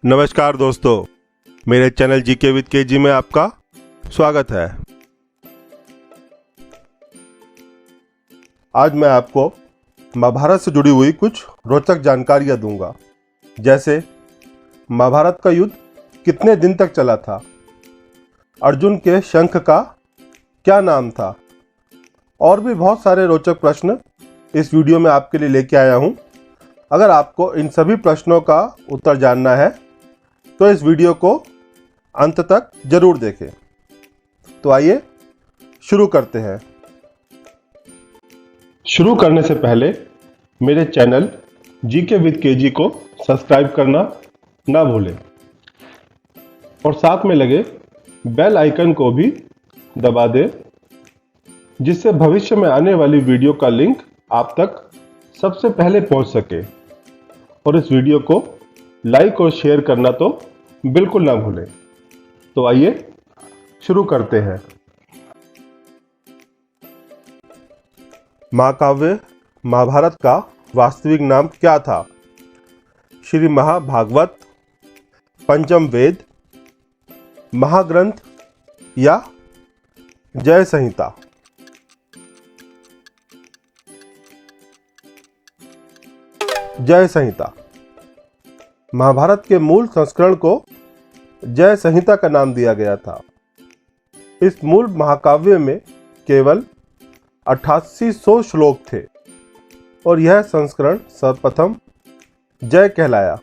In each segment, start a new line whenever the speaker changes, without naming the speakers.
नमस्कार दोस्तों, मेरे चैनल जीके विद केजी में आपका स्वागत है। आज मैं आपको महाभारत से जुड़ी हुई कुछ रोचक जानकारियां दूंगा, जैसे महाभारत का युद्ध कितने दिन तक चला था, अर्जुन के शंख का क्या नाम था, और भी बहुत सारे रोचक प्रश्न इस वीडियो में आपके लिए लेके आया हूं। अगर आपको इन सभी प्रश्नों का उत्तर जानना है तो इस वीडियो को अंत तक जरूर देखें। तो आइए शुरू करते हैं। शुरू करने से पहले मेरे चैनल जीके विद केजी को सब्सक्राइब करना ना भूलें और साथ में लगे बेल आइकन को भी दबा दें, जिससे भविष्य में आने वाली वीडियो का लिंक आप तक सबसे पहले पहुंच सके। और इस वीडियो को लाइक और शेयर करना तो बिल्कुल ना भूलें। तो आइए शुरू करते हैं। महाकाव्य महाभारत का वास्तविक नाम क्या था? श्री महाभागवत, पंचम वेद, महाग्रंथ या जय संहिता? जय संहिता। महाभारत के मूल संस्करण को जय संहिता का नाम दिया गया था। इस मूल महाकाव्य में केवल 8800 श्लोक थे और यह संस्करण सर्वप्रथम जय कहलाया।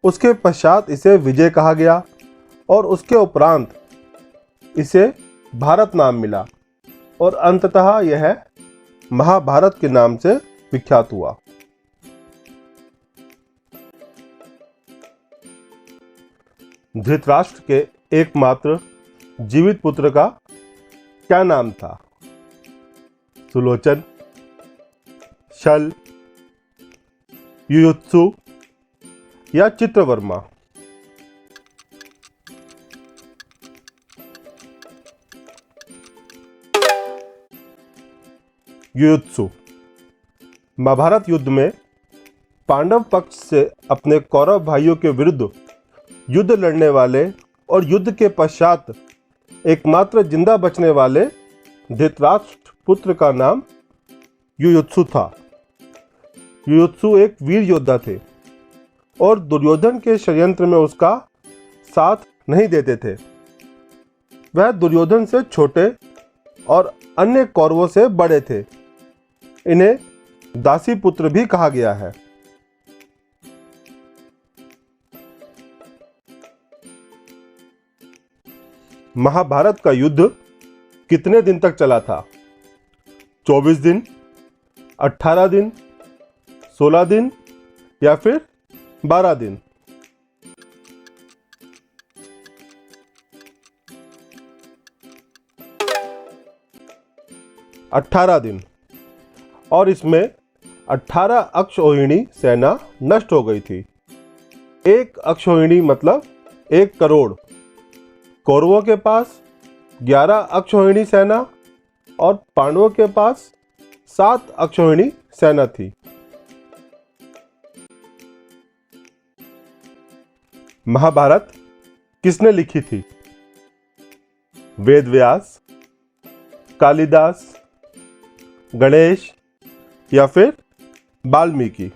उसके पश्चात इसे विजय कहा गया और उसके उपरांत इसे भारत नाम मिला और अंततः यह महाभारत के नाम से विख्यात हुआ। धृतराष्ट्र के एकमात्र जीवित पुत्र का क्या नाम था? सुलोचन, शल, युयुत्सु या चित्रवर्मा? युयुत्सु। महाभारत युद्ध में पांडव पक्ष से अपने कौरव भाइयों के विरुद्ध युद्ध लड़ने वाले और युद्ध के पश्चात एकमात्र जिंदा बचने वाले धृतराष्ट्र पुत्र का नाम युयुत्सु था। युयुत्सु एक वीर योद्धा थे और दुर्योधन के षड्यंत्र में उसका साथ नहीं देते थे। वह दुर्योधन से छोटे और अन्य कौरवों से बड़े थे। इन्हें दासी पुत्र भी कहा गया है। महाभारत का युद्ध कितने दिन तक चला था? 24 दिन, 18 दिन, 16 दिन या फिर 12 दिन? अठारह दिन। और इसमें 18 अक्षौहिणी सेना नष्ट हो गई थी। एक अक्षौहिणी मतलब 1 करोड़। कौरवों के पास 11 अक्षौहिणी सेना और पांडवों के पास 7 अक्षौहिणी सेना थी। महाभारत किसने लिखी थी? वेद व्यास, कालिदास, गणेश या फिर वाल्मीकि?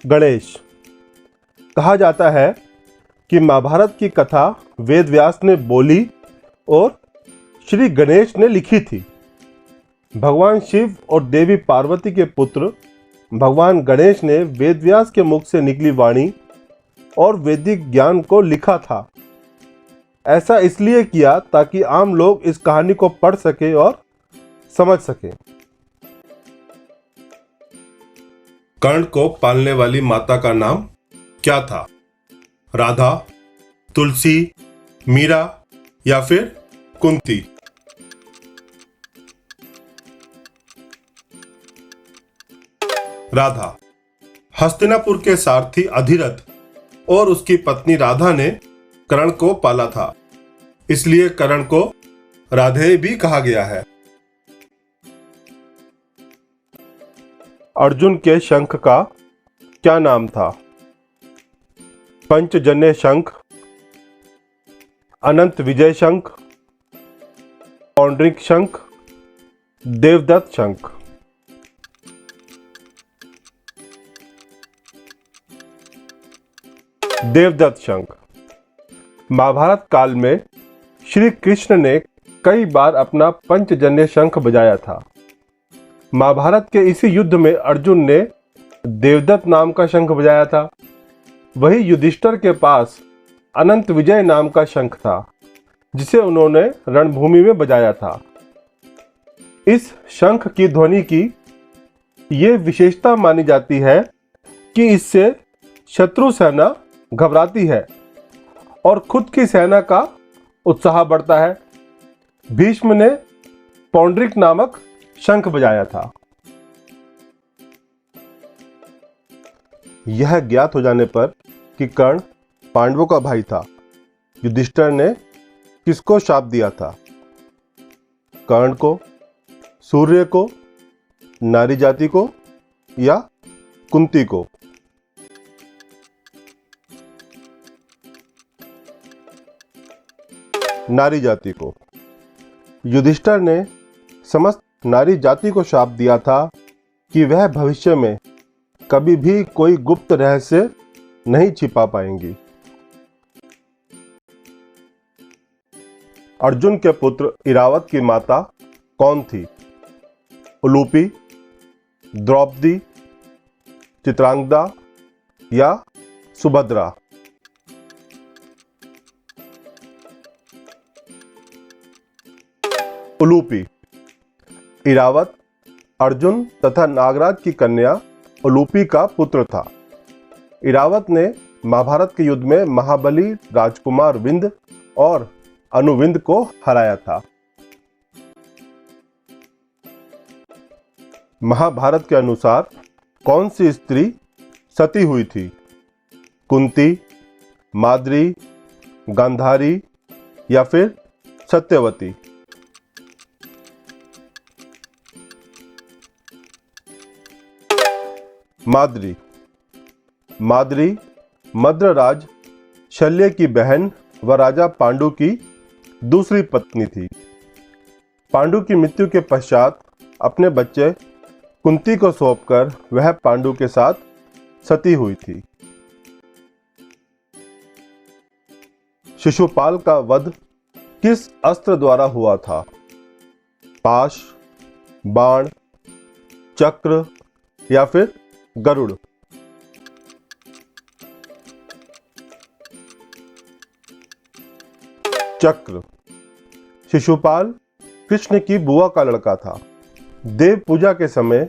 गणेश। कहा जाता है कि महाभारत की कथा वेद व्यास ने बोली और श्री गणेश ने लिखी थी। भगवान शिव और देवी पार्वती के पुत्र भगवान गणेश ने वेद व्यास के मुख से निकली वाणी और वैदिक ज्ञान को लिखा था। ऐसा इसलिए किया ताकि आम लोग इस कहानी को पढ़ सके और समझ सकें। कर्ण को पालने वाली माता का नाम क्या था? राधा, तुलसी, मीरा या फिर कुंती? राधा। हस्तिनापुर के सारथी अधिरथ और उसकी पत्नी राधा ने कर्ण को पाला था, इसलिए कर्ण को राधेय भी कहा गया है। अर्जुन के शंख का क्या नाम था? पंचजन्य शंख, अनंत विजय शंख, पौंड्रिक शंख, देवदत्त शंख। देवदत्त शंख। महाभारत काल में श्री कृष्ण ने कई बार अपना पंचजन्य शंख बजाया था। महाभारत के इसी युद्ध में अर्जुन ने देवदत्त नाम का शंख बजाया था। वही युधिष्ठिर के पास अनंत विजय नाम का शंख था, जिसे उन्होंने रणभूमि में बजाया था। इस शंख की ध्वनि की ये विशेषता मानी जाती है कि इससे शत्रु सेना घबराती है और खुद की सेना का उत्साह बढ़ता है। भीष्म ने पौंड्रिक नामक शंख बजाया था। यह ज्ञात हो जाने पर कि कर्ण पांडवों का भाई था, युधिष्ठिर ने किसको शाप दिया था? कर्ण को, सूर्य को, नारी जाति को या कुंती को? नारी जाति को। युधिष्ठिर ने समस्त नारी जाति को शाप दिया था कि वह भविष्य में कभी भी कोई गुप्त रहस्य नहीं छिपा पाएंगी। अर्जुन के पुत्र इरावत की माता कौन थी? उलूपी, द्रौपदी, चित्रांगदा या सुभद्रा? उलूपी। इरावत अर्जुन तथा नागराज की कन्या उलूपी का पुत्र था। इरावत ने महाभारत के युद्ध में महाबली राजकुमार विंद और अनुविंद को हराया था। महाभारत के अनुसार कौन सी स्त्री सती हुई थी? कुंती, माद्री, गांधारी या फिर सत्यवती? माद्री। माद्री मद्रराज शल्य की बहन व राजा पांडु की दूसरी पत्नी थी। पांडु की मृत्यु के पश्चात अपने बच्चे कुंती को सौंपकर वह पांडु के साथ सती हुई थी। शिशुपाल का वध किस अस्त्र द्वारा हुआ था? पाश, बाण, चक्र या फिर गरुड़? चक्र। शिशुपाल कृष्ण की बुआ का लड़का था। देव पूजा के समय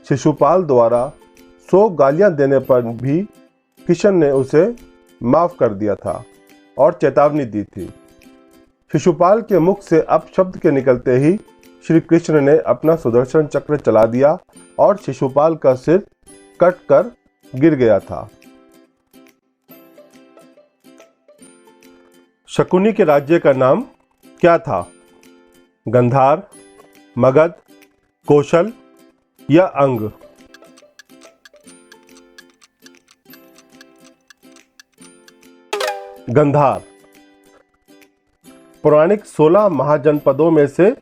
शिशुपाल द्वारा 100 गालियां देने पर भी कृष्ण ने उसे माफ कर दिया था और चेतावनी दी थी। शिशुपाल के मुख से अपशब्द के निकलते ही श्री कृष्ण ने अपना सुदर्शन चक्र चला दिया और शिशुपाल का सिर कट कर गिर गया था। शकुनी के राज्य का नाम क्या था? गंधार, मगध, कौशल या अंग? गंधार पौराणिक 16 महाजनपदों में से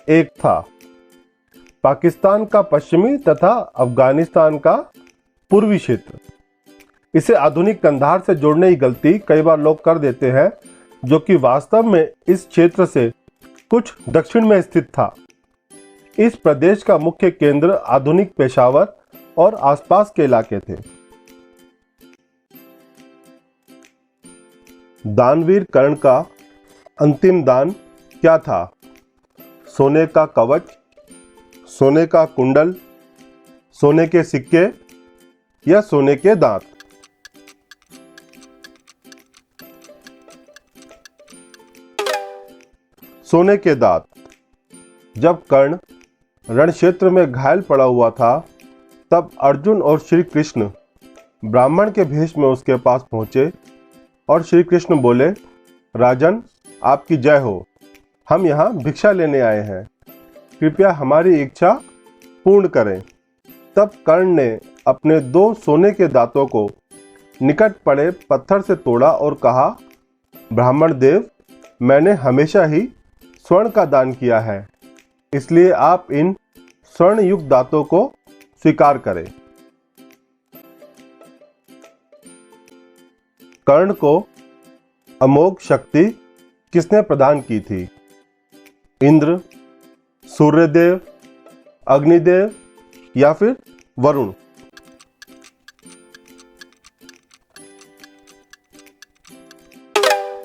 एक था। पाकिस्तान का पश्चिमी तथा अफगानिस्तान का पूर्वी क्षेत्र। इसे आधुनिक कंधार से जोड़ने की गलती कई बार लोग कर देते हैं, जो कि वास्तव में इस क्षेत्र से कुछ दक्षिण में स्थित था। इस प्रदेश का मुख्य केंद्र आधुनिक पेशावर और आसपास के इलाके थे। दानवीर कर्ण का अंतिम दान क्या था? सोने का कवच, सोने का कुंडल, सोने के सिक्के या सोने के दांत? सोने के दांत। जब कर्ण रण क्षेत्र में घायल पड़ा हुआ था, तब अर्जुन और श्री कृष्ण ब्राह्मण के भेष में उसके पास पहुंचे और श्री कृष्ण बोले, राजन आपकी जय हो, हम यहाँ भिक्षा लेने आए हैं, कृपया हमारी इच्छा पूर्ण करें। तब कर्ण ने अपने 2 सोने के दांतों को निकट पड़े पत्थर से तोड़ा और कहा, ब्राह्मण देव, मैंने हमेशा ही स्वर्ण का दान किया है, इसलिए आप इन स्वर्ण युक्त दांतों को स्वीकार करें। कर्ण को अमोघ शक्ति किसने प्रदान की थी? इंद्र, सूर्यदेव, अग्निदेव या फिर वरुण?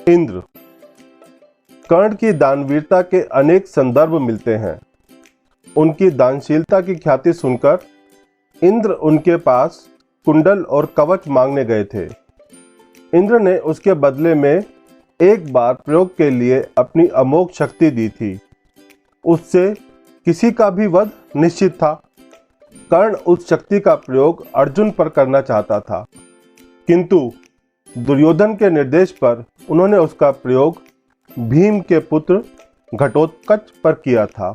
इंद्र। कर्ण की दानवीरता के अनेक संदर्भ मिलते हैं। उनकी दानशीलता की ख्याति सुनकर इंद्र उनके पास कुंडल और कवच मांगने गए थे। इंद्र ने उसके बदले में एक बार प्रयोग के लिए अपनी अमोघ शक्ति दी थी। उससे किसी का भी वध निश्चित था। कर्ण उस शक्ति का प्रयोग अर्जुन पर करना चाहता था, किंतु दुर्योधन के निर्देश पर उन्होंने उसका प्रयोग भीम के पुत्र घटोत्कच पर किया था।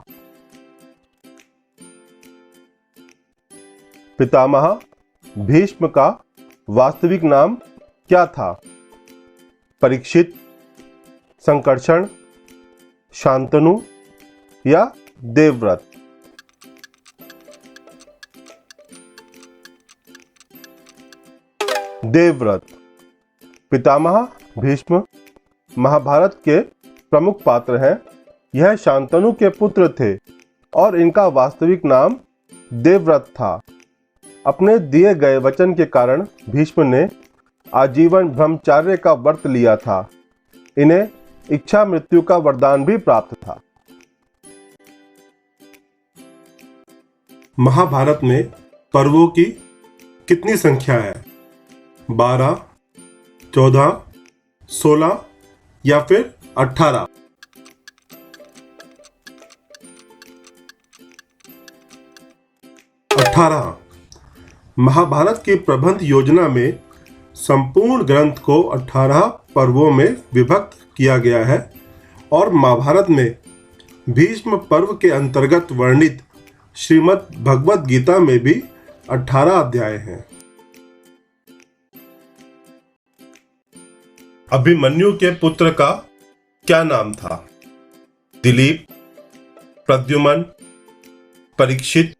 पितामह भीष्म का वास्तविक नाम क्या था? परीक्षित, संकर्षण, शांतनु या देवव्रत? देवव्रत। पितामह भीष्म महाभारत के प्रमुख पात्र हैं। यह शांतनु के पुत्र थे और इनका वास्तविक नाम देवव्रत था। अपने दिए गए वचन के कारण भीष्म ने आजीवन ब्रह्मचार्य का व्रत लिया था। इन्हें इच्छा मृत्यु का वरदान भी प्राप्त था। महाभारत में पर्वों की कितनी संख्या है? 12, 14, 16 या फिर 18? महाभारत की प्रबंध योजना में संपूर्ण ग्रंथ को 18 पर्वों में विभक्त किया गया है और महाभारत में भीष्म पर्व के अंतर्गत वर्णित श्रीमद् भगवद गीता में भी 18 अध्याय हैं। अभिमन्यु के पुत्र का क्या नाम था? दिलीप, प्रद्युमन, परीक्षित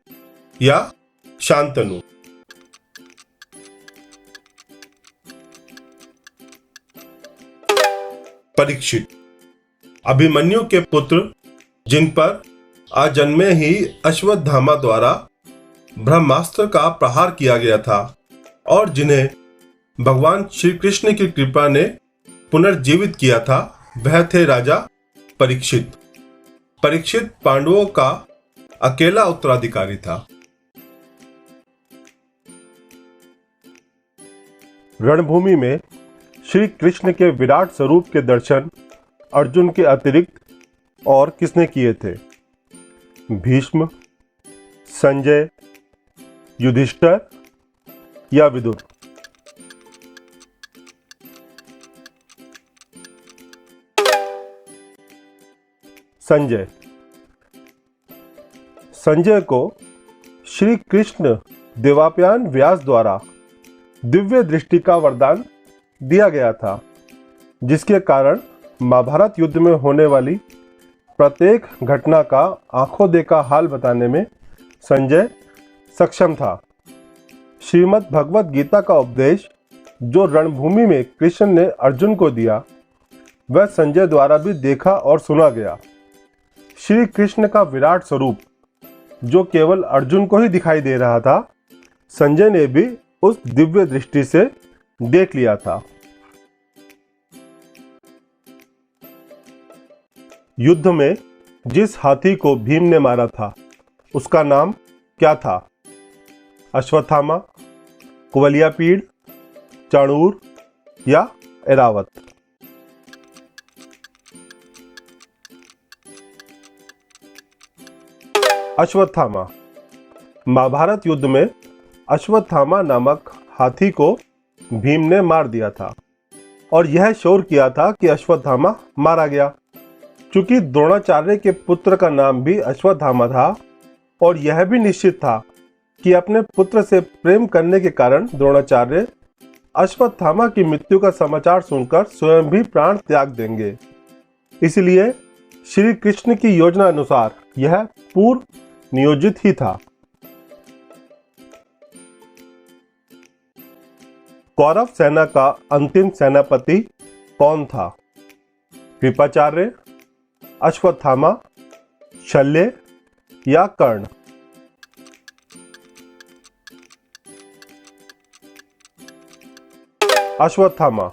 या शांतनु? परीक्षित। अभिमन्यु के पुत्र, जिन पर आजन्मे ही अश्वत्थामा द्वारा ब्रह्मास्त्र का प्रहार किया गया था और जिन्हें भगवान श्री कृष्ण की कृपा ने पुनर्जीवित किया था, वह थे राजा परीक्षित। परीक्षित पांडवों का अकेला उत्तराधिकारी था। रणभूमि में श्री कृष्ण के विराट स्वरूप के दर्शन अर्जुन के अतिरिक्त और किसने किए थे? भीष्म, संजय, युधिष्ठिर या विदुर? संजय। संजय को श्री कृष्ण देवाप्यान व्यास द्वारा दिव्य दृष्टि का वरदान दिया गया था, जिसके कारण महाभारत युद्ध में होने वाली प्रत्येक घटना का आंखों देखा हाल बताने में संजय सक्षम था। श्रीमद् भगवद गीता का उपदेश जो रणभूमि में कृष्ण ने अर्जुन को दिया, वह संजय द्वारा भी देखा और सुना गया। श्री कृष्ण का विराट स्वरूप जो केवल अर्जुन को ही दिखाई दे रहा था, संजय ने भी उस दिव्य दृष्टि से देख लिया था। युद्ध में जिस हाथी को भीम ने मारा था, उसका नाम क्या था? अश्वत्थामा, कुवलियापीड़, चाणूर या ऐरावत? अश्वत्थामा। महाभारत युद्ध में अश्वत्थामा नामक हाथी को भीम ने मार दिया था और यह शोर किया था कि अश्वत्थामा मारा गया। चूंकि द्रोणाचार्य के पुत्र का नाम भी अश्वत्थामा था और यह भी निश्चित था कि अपने पुत्र से प्रेम करने के कारण द्रोणाचार्य अश्वत्थामा की मृत्यु का समाचार सुनकर स्वयं भी प्राण त्याग देंगे। इसलिए श्री कृष्ण की योजना अनुसार यह पूर्व नियोजित ही था। कौरव सेना का अंतिम सेनापति कौन था? कृपाचार्य, अश्वत्थामा, शल्य या कर्ण? अश्वत्थामा।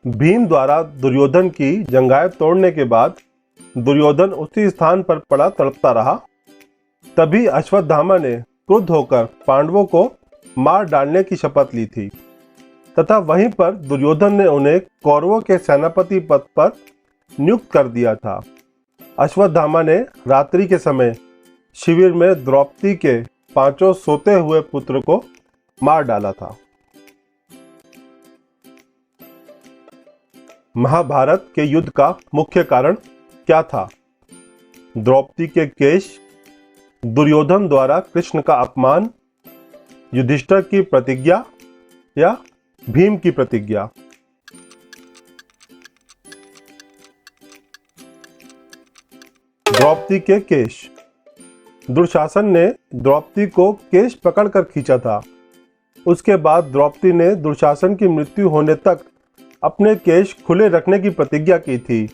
भीम द्वारा दुर्योधन की जंघाएं तोड़ने के बाद दुर्योधन उसी स्थान पर पड़ा तड़पता रहा। तभी अश्वत्थामा ने क्रुद्ध होकर पांडवों को मार डालने की शपथ ली थी तथा वहीं पर दुर्योधन ने उन्हें कौरवों के सेनापति पद पर नियुक्त कर दिया था। अश्वत्थामा ने रात्रि के समय शिविर में द्रौपदी के 5 सोते हुए पुत्र को मार डाला था। महाभारत के युद्ध का मुख्य कारण क्या था? द्रौपदी के केश, दुर्योधन द्वारा कृष्ण का अपमान, युधिष्ठिर की प्रतिज्ञा या भीम की प्रतिज्ञा? द्रौपदी के केश। दुशासन ने द्रौपदी को केश पकड़कर खींचा था। उसके बाद द्रौपदी ने दुशासन की मृत्यु होने तक अपने केश खुले रखने की प्रतिज्ञा की थी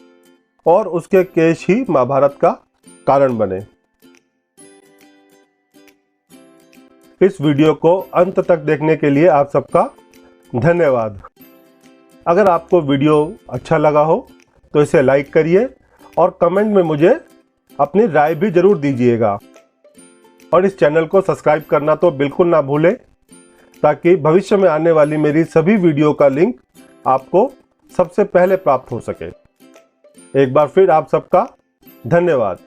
और उसके केश ही महाभारत का कारण बने। इस वीडियो को अंत तक देखने के लिए आप सबका धन्यवाद। अगर आपको वीडियो अच्छा लगा हो तो इसे लाइक करिए और कमेंट में मुझे अपनी राय भी जरूर दीजिएगा और इस चैनल को सब्सक्राइब करना तो बिल्कुल ना भूलें ताकि भविष्य में आने वाली मेरी सभी वीडियो का लिंक आपको सबसे पहले प्राप्त हो सके। एक बार फिर आप सबका धन्यवाद।